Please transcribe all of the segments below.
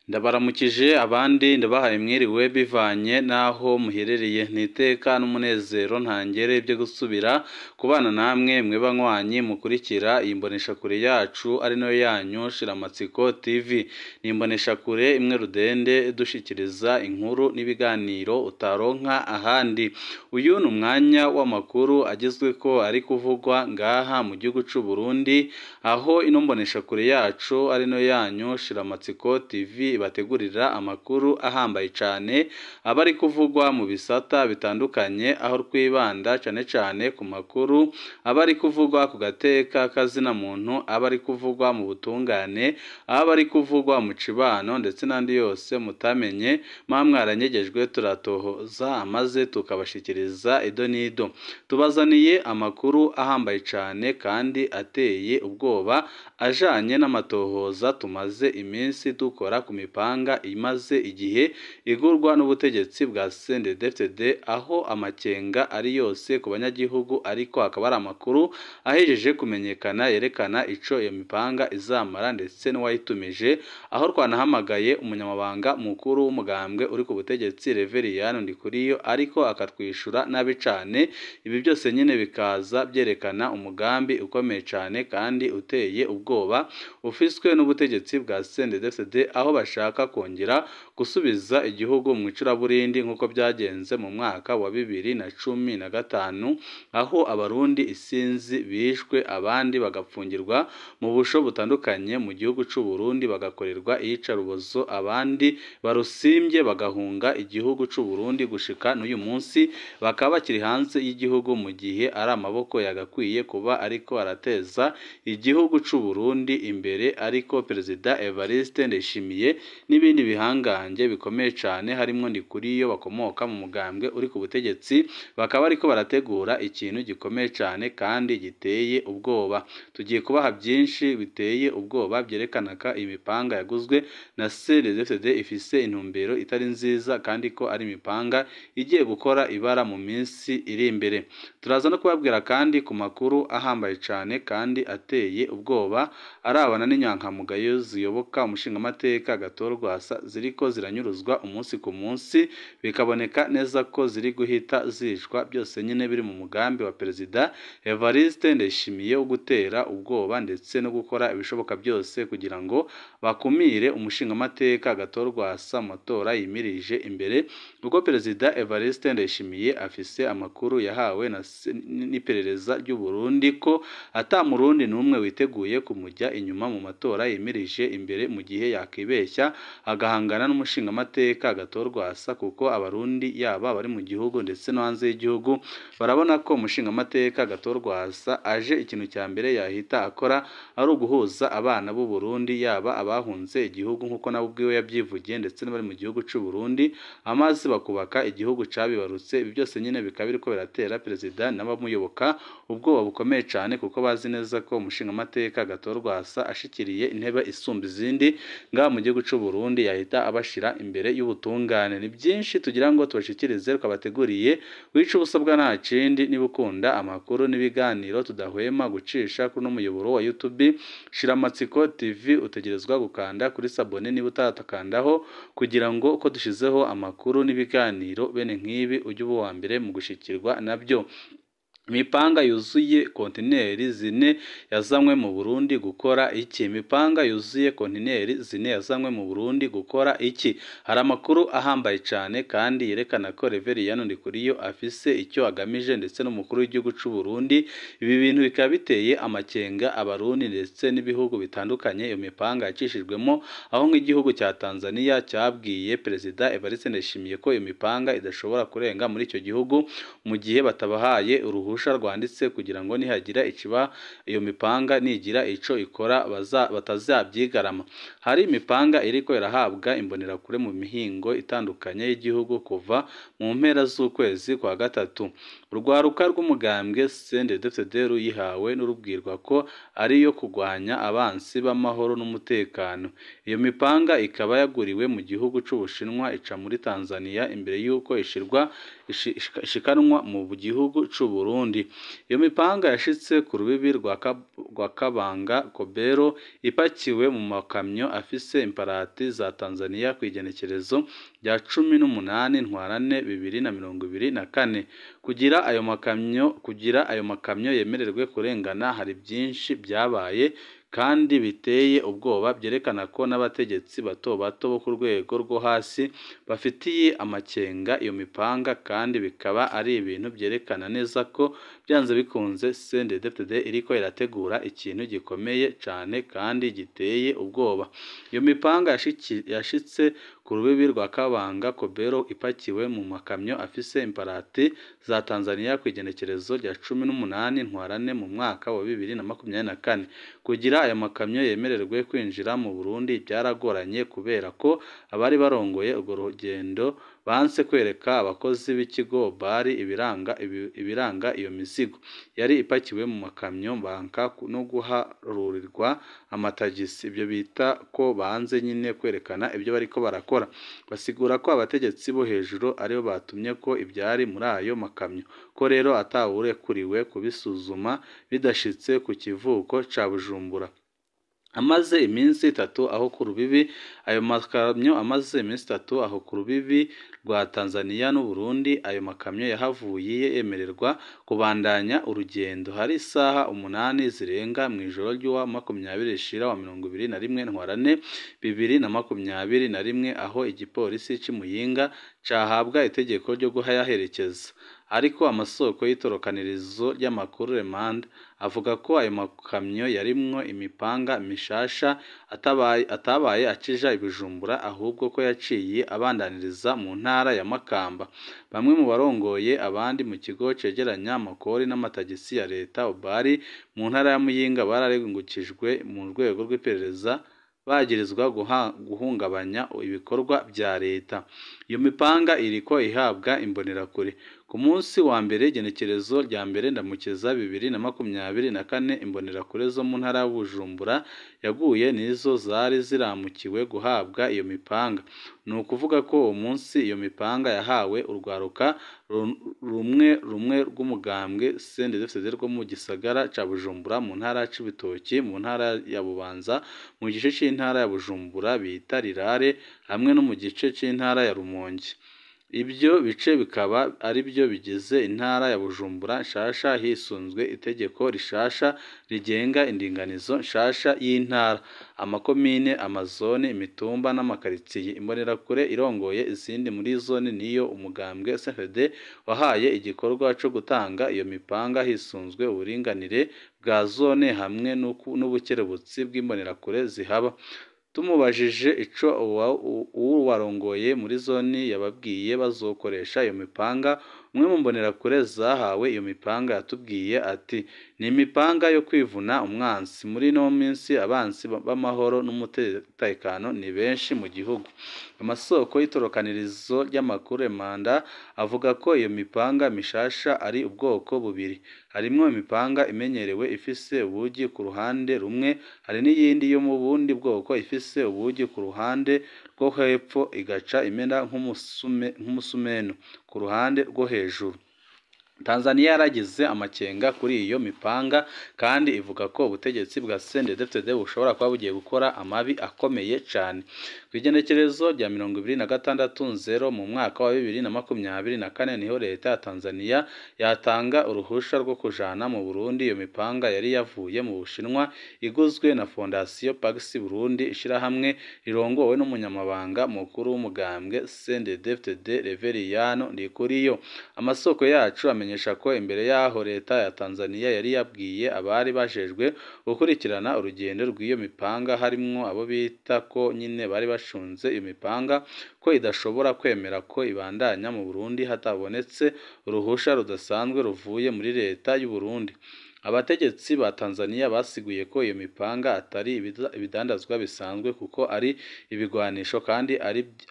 Ndabaramukije abandi ndabahaye mwiriwe bivanye naho muherereye niteka n'umunezero ntangere byo gusubira kubana namwe mwe banywanyi mukurikira iyi mboneshakure yacu ari nayo yanyu Shiramatsiko TV. Ni imboneshakure imwe rudende dushikiriza inkuru n'ibiganiro utaronka ahandi. Uyu ni umwanya w'amakuru agizwe ko ari kuvugwa ngaha mu gihugu c'u Burundi, aho ino mboneshakure yacu ari nayo yanyu Shiramatsiko TV bategurira amakuru ahambaye cyane abari kuvugwa mu bisata bitandukanye, aho twibanda cyane cyane ku makuru abari kuvugwa ku gateka kazina muntu, abari kuvugwa mu butungane, abari kuvugwa mu cibano ndetse n'andi yose mutamenye mwaranyegejwe turatohoza amaze tukabashikiriza ido nido. Tubazaniye amakuru ahambaye cyane kandi ateye ubwoba ajanye n'amatohoza tumaze iminsi dukora ku mipanga imaze igihe igurwa n'ubutegetsi bwa CNDD-FDD, aho amakenga ari yose ku banyagihugu, ariko akaba ari amakuru ahejeje kumenyekana yerekana ico iyo mipanga izamara ndetse n'uwayitumije, aho twanahamagaye umunyamabanga mukuru w'umugambwe uri ku butegetsi Reveriyano Ndikuriyo, ariko akatwishura nabi cane. Ibi byose nyine bikaza byerekana umugambi ukomeye cyane kandi uteye ubwoba ufiswe n'ubutegetsi bwa CNDD-FDD, aho bashaka kongera gusubiza igihugu mu icuraburindi nk'uko byagenze mu mwaka wa 2015, aho abarundi isinzi bishwe abandi bagapfungirwa mu busho butandukanye mu gihugu c'u Burundi, bagakorerwa iyicarubozo, abandi barusimbye bagahunga igihugu c'u Burundi gushika n'uyu munsi bakaba bakiri hanze y'igihugu, mu gihe ari amaboko yagakwiye kuba ariko arateza igihugu c'u Burundi imbere. Ariko Perezida Evariste Ndayishimiye n'ibindi bihangange bikomeye cyane harimo Ndikuriyo bakomoka mu mugambwe uri ku butegetsi bakaba ariko barategura ikintu gikomeye cyane kandi giteye ubwoba. Tugiye kubaha byinshi biteye ubwoba byerekana ko imipanga yaguzwe na CNDD-FDD ifise intumbero itari nziza, kandi ko ari imipanga igiye gukora ibara mu minsi iri imbere. Turaza no kubabwira kandi ku makuru ahambaye cyane kandi ateye ubwoba arabana n'inyankamugayo ziyoboka umushingamateka gatorwa ziriko ziranyuruzwa umunsi ku munsi, bikaboneka neza ko ziri guhita zicwa, byose nyine biri mu mugambi wa Perezida Evariste Ndayishimiye wo gutera ubwoba ndetse no gukora ibishoboka byose kugira ngo bakumire umushingamateka gatorwa amatora yimirije imbere. Ubwo Perezida Evariste Ndayishimiye afise amakuru yahawe n'iperereza ry'u Burundi ko ata murundi n'umwe witeguye kumujya inyuma mu matora yimirije imbere, mu gihe yakibeshya agahangana n'umushingamateka gatorwa kuko abarundi yaba bari mu gihugu ndetse no hanze y'igihugu barabona ko umushingamateka gatorwa aje ikintu cya mbere yahita akora ari uguhuza abana b'u Burundi, yaba abahunze igihugu nk'uko nabo ubwiwe yabyivugiye ndetse n'abari mu gihugu c'u Burundi, amaze bakubaka igihugu cabibarutse. Ibi byose nyine bikaba biriko biratera Perezida n'abamuyoboka ubwoba bukomeye cyane, kuko bazi neza ko umushingamateka gatorwa ashikiriye intebe isumba izindi ngaha mu gihugu c'u Burundi yahita abashira imbere y'ubutungane. Ni byinshi tugira ngo tubashikirize twabateguriye, wica ubusabwa nta kindi. Niba ukunda amakuru n'ibiganiro tudahwema gucisha kuri no muyoboro wa YouTube Shiramatsiko TV, utegerezwa gukanda kuri sabone niba utatakandaho, kugira ngo uko dushizeho amakuru n'ibiganiro bene nk'ibi ujye uba uwa mbere mu gushikirwa nabyo. Imipanga yuzuye kontineri 4 yazanywe mu Burundi gukora iki? Imipanga yuzuye kontineri 4 yazanywe mu Burundi gukora iki? Hari amakuru ahambaye cyane kandi yerekana ko Reveriyano Ndikuriyo afise icyo agamije ndetse n'umukuru w'igihugu c'u Burundi. Ibi bintu bikaba biteye amakenga abarundi ndetse n'ibihugu bitandukanye iyo mipanga yacishijwemo, aho nk'igihugu cya Tanzania cyabwiye Perezida Evariste Ndayishimiye ko iyo mipanga idashobora kurenga muri icyo gihugu mu gihe batabahaye uruhu rwanditse kugira ngo nihagira ikiba iyo mipanga nigira ico ikora batazabyigarama. Hari imipanga iriko irahabwa imbonerakure mu mihingo itandukanye y'igihugu kuva mu mpera z'ukwezi kwa gatatu. urwaruka rw'umugambwe CNDD-FDD ruyihawe n'urubwirwa ko ari iyo kurwanya abansi b'amahoro n'umutekano. Iyo mipanga ikaba yaguriwe mu gihugu c'Ubushinwa ica muri Tanzania imbere y'uko ishikanwa mu gihugu c'u Burundi. Iyo mipanga yashitse ku rubibi rwa Kabanga Kobero ipakiwe mu makamyo afise imparati za Tanzania kw'igenekerezo rya 18 Ntwarante 2024. Kugira ayo makamyo yemererwe kurengana hari byinshi byabaye kandi biteye ubwoba byerekana ko n'abategetsi bato bato bo ku rwego rwo hasi bafitiye amakenga iyo mipanga, kandi bikaba ari ibintu byerekana neza ko byanze bikunze CNDD-FDD iriko irategura ikintu gikomeye cyane kandi giteye ubwoba. Iyo mipanga yashitse ku rubibi rwa Kabanga Kobero ipakiwe mu makamyo afise imparati za Tanzania kw'igenekerezo rya 18 Ntwarante mu mwaka wa 2024. Kugira aya makamyo yemererwe kwinjira mu Burundi byaragoranye kubera ko abari barongoye urwo rugendo banse kwereka abakozi b'ikigo bari ibiranga iyo mizigo yari ipakiwe mu makamyo, banka no guharurirwa amatagisi. Ibyo bita ko banze nyine kwerekana ibyo bariko barakora. Basigura ko abategetsi bo hejuru aribo batumye ko ibyari muri ayo makamyo, ko rero atawurekuriwe kubisuzuma bidashitse ku kivuko ca Bujumbura. Amaze iminsi 3 aho ku rubibi ayo makamyo aho ku rubibi rwa Tanzania n'u Burundi, ayo makamyo yahavuye yemererwa kubandanya urugendo. Hari isaha 8 zirenga mu ijoro ry'uwa 21 Ntwarante 2021 aho igipolisi c'Imuyinga cahabwa itegeko ryo guhayaherekeza. Ariko amasoko y'itorokanirizo ry'Amakuru Remanda avuga ko ayo makamyo yarimwo imipanga mishasha atabaye akija Ibijumbura, ahubwo ko yaciye abandaniriza mu ntara ya Makamba. Bamwe mu barongoye abandi mu kigo cegeranya amakori n'amatagisi ya leta bari mu ntara ya Muyinga bararengukijwe mu rwego rw'iperereza bagirizwa guhungabanya ibikorwa bya leta. Iyo mipanga iriko ihabwa imbonerakure. Ku munsi wa mbere igenekerezo rya mbere Ndamukiza 2024, imbonerakure zo mu ntara ya Bujumbura yaguye nizo zari ziramukiwe guhabwa iyo mipanga. Ni ukuvuga ko uwo munsi iyo mipanga yahawe urwaruka rumwe rw'umugambwe CNDD-FDD rwo mu gisagara ca Bujumbura mu ntara c'Ibitoki mu ntara ya Bubanza mu gice c'intara ya Bujumbura bita Rirare hamwe no mu gice c'intara ya Rumonge. Ibyo bice bikaba ari byo bigize intara ya Bujumbura nshasha hisunzwe itegeko rishasha rigenga indinganizo nshasha y'intara, amakomine, amazone, imitumba n'amakaritsiye. Imbonerakure irongoye izindi muri zone niyo umugambwe CNDD wahaye igikorwa cyo gutanga iyo mipanga hisunzwe uburinganire bwa zone hamwe n'ubukerebutsi bw'imbonerakure zihaba. Tumubajije ico uwarongoye muri zone yababwiye bazokoresha iyo mipanga, umwe mu mbonerakure zahawe iyo mipanga yatubwiye ati ni imipanga yo kwivuna umwansi. Muri no minsi abansi b'amahoro n'umutekano ni benshi mu gihugu. Amasoko y'itorokanirizo ry'Amakuru Remanda avuga ko iyo mipanga mishasha ari ubwoko bubiri. Harimwo imipanga imenyerewe ifise ubugi ku ruhande rumwe, hari n'iyindi yo mu bundi bwoko ifise ubugi ku ruhande rwo hepfo igaca imena nk'umusumeno ku ruhande rwo hejuru. Tanzania yaragize amakenga kuri iyo mipanga kandi ivuga ko ubutegetsi bwa CNDD-FDD bushobora kuba bugiye gukora amabi akomeye cyane. Kw'igenekerezo rya 26/0 mu mwaka wa 2024 niho leta ya Tanzania yatanga uruhusha rwo kujana mu Burundi iyo mipanga yari yavuye mu Bushinwa iguzwe na Fondation Pax Burundi, ishirahamwe rirongowe n'umunyamabanga mukuru w'umugambwe CNDD-FDD Reveriyano Ndikuriyo. Amasoko yacu amenyesha ko imbere yaho leta ya Tanzania yari yabwiye abari bajejwe gukurikirana urugendo rw'iyo mipanga harimwo abo bita ko nyine bari bashunze iyo mipanga ko idashobora kwemera ko ibandanya mu Burundi hatabonetse uruhusha rudasanzwe ruvuye muri leta y'u Burundi. Abategetsi ba Tanzania basiguye ko iyo mipanga atari ibidandazwa bisanzwe kuko ari ibigwanisho kandi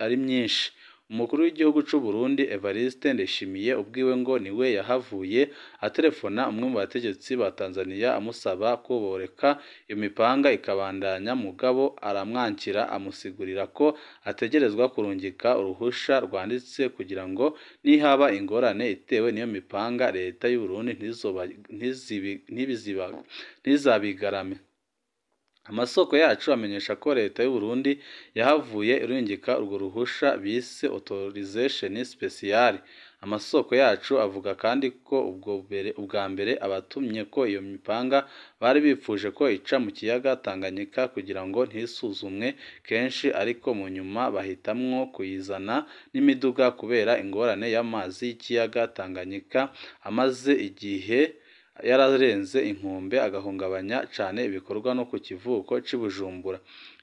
ari myinshi. umukuru w'igihugu c'u Burundi Evariste Ndayishimiye ubwiwe ngo niwe yahavuye aterefona umwe mu bategetsi ba Tanzania amusaba ko boreka iyo mipanga ikabandanya mugabo aramwankira amusigurira ko ategerezwa kurungika uruhusha rwanditse kugira ngo nihaba ingorane itewe niyo mipanga leta y'u Burundi ntizabigarame. Amasoko yacu amenyesha ko leta y'u Burundi yahavuye irungika urwo ruhusha bise autorisation spéciale. Amasoko yacu avuga kandi ko ubwa mbere abatumye ko iyo mipanga bari bipfuje ko ica mu kiyaga Tanganyika kugira ngo ntisuzumwe kenshi ariko mu nyuma bahitamwo kuyizana n'imiduga kubera ingorane y'amazi y'ikiyaga Tanganyika amaze igihe yararenze inkombe agahungabanya cane ibikorwa no ku kivuko c'i Bujumbura.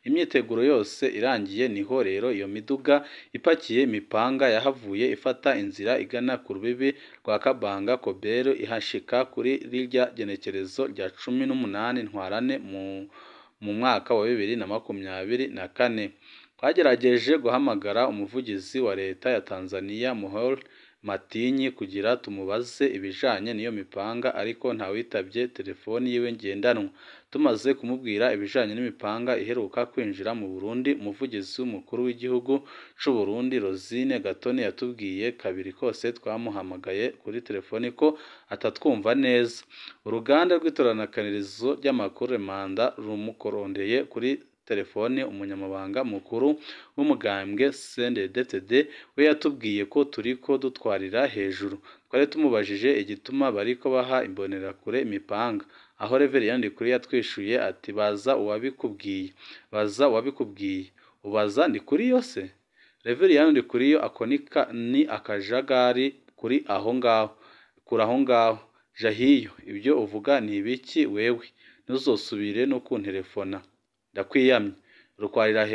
Imyiteguro yose irangiye niho rero iyo miduga ipakiye imipanga yahavuye ifata inzira igana ku rubibi rwa Kabanga Kobero ihashika kuri rirya genekerezo rya 18 Ntwarante mu mwaka wa 2024. Twagerageje guhamagara umuvugizi wa leta ya Tanzania Muhol Matinyi kugira tumubaze ibijanye n'iyo mipanga ariko ntawitavye telefoni yiwe ngendanwa. Tumaze kumubwira ibijanye n'imipanga iheruka kwinjira mu Burundi, umuvugizi w'umukuru w'igihugu c'u Burundi Rosine Gatoni yatubwiye kabiri kose twamuhamagaye kuri telefoni ko atatwumva neza. Uruganda rw'itoranakanirizo ry'amakuru Manda rumukorondeye kuri telefone umunyamabanga mukuru w'umugambwe CNDD-FDD we yatubwiye ko turiko dutwarira hejuru. Twari tumubajije igituma bariko baha imbonerakure imipanga, aho Reverien Ndikuriyo yatwishuye ati baza uwabikubwiye ubaza Ndikuriyo se. Reverien Ndikuriyo akonika ni akajagari kuri aho ngaho jahiyo ibyo uvuga ni ibiki wewe ntuzosubire no kunterefona ndakwiyamye utwarira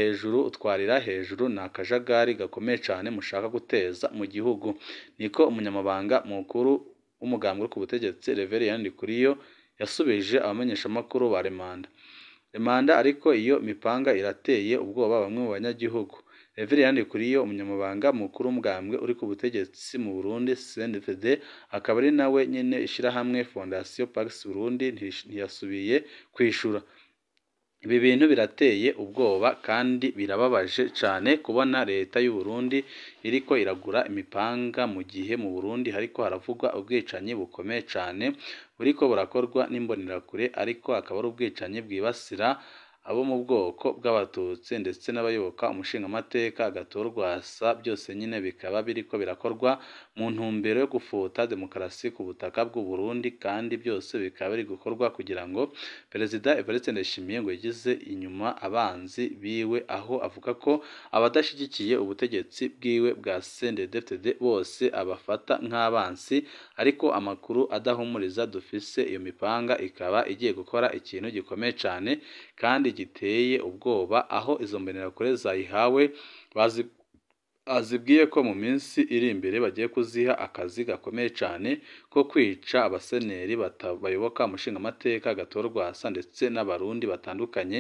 hejuru ni akajagari gakomeye cyane mushaka guteza mu gihugu, niko umunyamabanga mukuru w'umugambwe ku butegetsi Reverien Ndikuriyo yasubije abamenyeshamakuru ba Remanda ariko iyo mipanga irateye ubwoba bamwe mu banyagihugu. Reverien Ndikuriyo umunyamabanga mukuru w'umugambwe uri ku butegetsi mu Burundi CNDD-FDD akaba ari nawe nyene ishirahamwe Fondation Pax Burundi ntiyasubiye kwishura. Ibi bintu birateye ubwoba kandi birababaje cyane kubona leta y'u Burundi iriko iragura imipanga mu gihe mu Burundi hariko haravugwa ubwicanyi bukomeye cyane buriko burakorwa n'imbonerakure ariko akaba ari ubwicanyi bwibasira abo mu bwoko bw'abatutsi ndetse n'abayoboka umushingamateka Agathon-Rwasa, byose nyine bikaba biriko birakorwa mu ntumbero yo gufuta demokarasi ku butaka bw'u Burundi kandi byose bikaba biri gukorwa kugira ngo Perezida Evariste Ndayishimiye ngo yigize inyuma abanzi biwe, aho avuga ko abadashigikiye ubutegetsi bwiwe bwa CNDD-FDD bose abafata nk'abansi, ariko amakuru adahumuriza dufise iyo mipanga ikaba igiye gukora ikintu gikomeye cyane kandi giteye ubwoba, aho izo mbonerakure zayihawe azibwiye ko mu minsi iri imbere bagiye kuziha akazi gakomeye cyane ko kwica abaseneri bayoboka umushingamateka Agathon-Rwasa ndetse n'abarundi batandukanye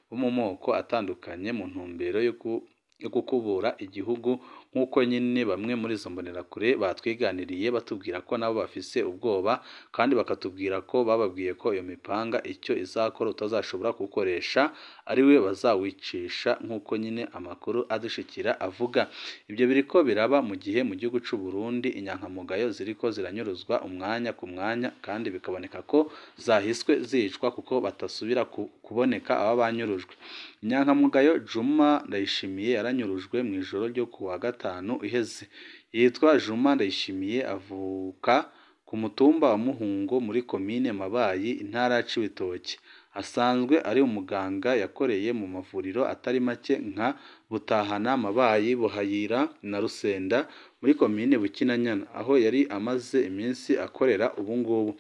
bo mu moko atandukanye mu ntumbero yo gukubura igihugu, nk'uko nyine bamwe muri izo mbonerakure batwiganiriye batubwira ko nabo bafise ubwoba kandi bakatubwira ko bababwiye ko iyo mipanga icyo izakora utazashobora gukoresha ari we bazawicisha, nk'uko nyine amakuru adushikira avuga. Ibyo biriko biraba mu gihe mu gihugu c'u Burundi inyankamugayo ziriko ziranyuruzwa umwanya ku mwanya kandi bikaboneka ko zahiswe zicwa kuko batasubira kuboneka aba banyurujwe. Inyankamugayo Juma Ndayishimiye yaranyurujwe mu ijoro ryo kuwa gatanu iheze. Yitwa Juma Ndayishimiye avuka ku mutumba wa Muhungo muri komine Mabayi intara ya Cibitoke. Asanzwe ari umuganga yakoreye mu mavuriro atari make nka Butahana, Mabayi, Buhayira na Rusenda muri komine Bukinanyana, aho yari amaze iminsi akorera ubungubu.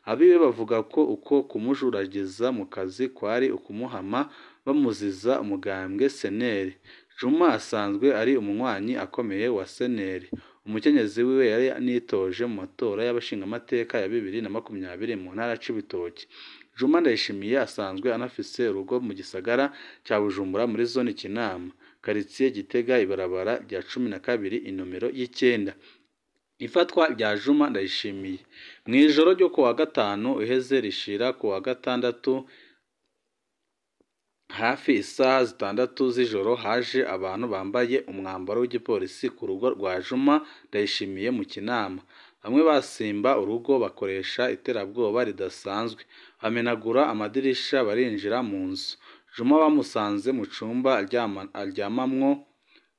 Abiwe bavuga ko uko kumujuragiza mu kazi kwari ukumuhama bamuziza umugambwe seneri. Juma asanzwe ari umunywanyi akomeye wa seneri. Umukenyezi wiwe yari anitoje mu matora y'abashingamateka ya 2020 mu ntara Cibitoke. Juma Ndayishimiye asanzwe anafise urugo mu gisagara cya Bujumbura muri zone Kinama. quartier Gitega ibarabara rya 12 inomero y'9. Ifatwa rya Juma Ndayishimiye mu ijoro ryo kuwa gatanu uheze rishira kuwa gatandatu hafi isaha 6 z'ijoro haje abantu bambaye umwambaro w'igipolisi ku rugo rwa Juma Ndayishimiye mu Kinama. Bamwe basimba urugo bakoresha iterabwoba ridasanzwe, bamenagura amadirisha barinjira mu nzu. Juma bamusanze mu cumba aryamamwo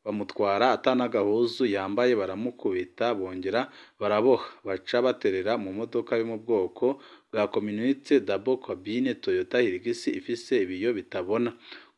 bamutwara atanagahuzu yambaye baramukubita bongera baraboha baca baterera mu modoka yo mu bwoko bwa community double cabine Toyota Hilux ifise ibiyo bitabona.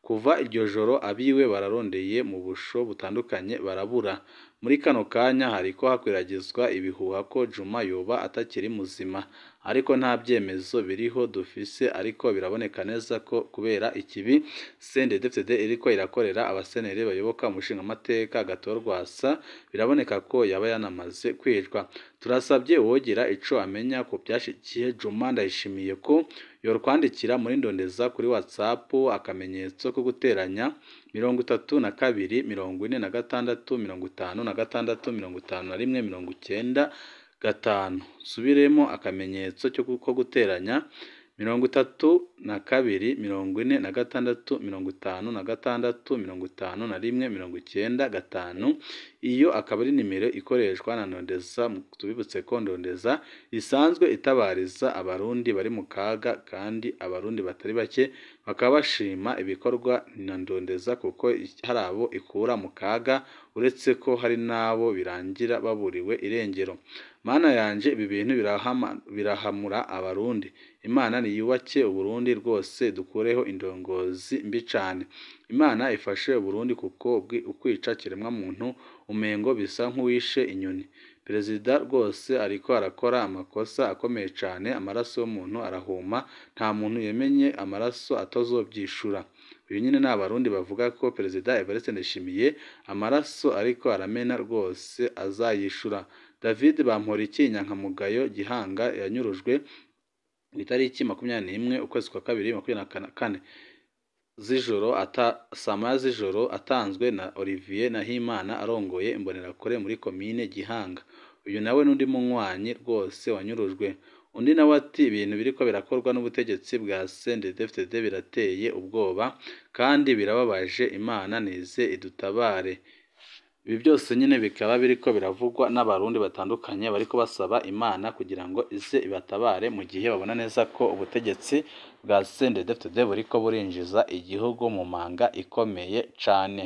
Kuva iryo joro abiwe bararondeye mu busho butandukanye barabura. Muri kano kanya hariko hakwiragizwa ibihuha ko Juma yoba atakiri muzima, ariko nta byemezo biriho dufise, ariko biraboneka neza ko kubera ikibi CNDD-FDD iriko irakorera abasenere bayoboka umushinga amateka gatorwasa, biraboneka ko yaba yanamaze kwicwa. Turasabye uwogira ico amenya ko byashikiye Juma Ndayishimiye ko yorkwandikira muri ndondeza kuri WhatsApp akamenyetso ko guteranya 32 46 56 51 5 subiremo akamenyetso cyo ko guteranya 32 46 56 51 5 iyo akaba ari nimero ikoreshwa na ndondeza. Tubibutse ko ndondeza isanzwe itabariza abarundi bari mu kaga, kandi abarundi batari bake bakaba bashima ibikorwa na ndondeza kuko hari abo ikura mu kaga, uretse ko hari nabo birangira baburiwe irengero. Mana yanje ibi bintu birahamura abarundi. Imana niyubake Uburundi rwose, dukureho indongozi mbi cane. Imana ifashe Uburundi kuko ukwica kiremwa muntu umengo bisa nk'uwishe inyoni. Perezida rwose ariko arakora amakosa akomeye cane, amaraso y'umuntu arahuma, nta muntu yemenye amaraso atazobyishura. Uyu nyine ni abarundi bavuga ko Perezida Evariste Ndayishimiye amaraso ariko aramena rwose azayishura. David Bamporiki Nyankamugayo Gihanga yanyurujwe itariki 21 ukwezi kwa 2 2024 z'ijoro saa z'ijoro atanzwe na Olivier Nahimana arongoye imbonerakure muri komine Gihanga. Uyu nawe n'undi munywanyi rwose wanyurujwe. Undi nawe ati ibintu biriko birakorwa n'ubutegetsi bwa CNDD-FDD birateye ubwoba kandi birababaje, Imana nize idutabare. Ibi byose nyine bikaba biriko biravugwa n'abarundi batandukanye bariko basaba Imana kugira ngo ize ibatabare mu gihe babona neza ko ubutegetsi bwa CNDD-FDD buriko burinjiza igihugu mu manga ikomeye cane.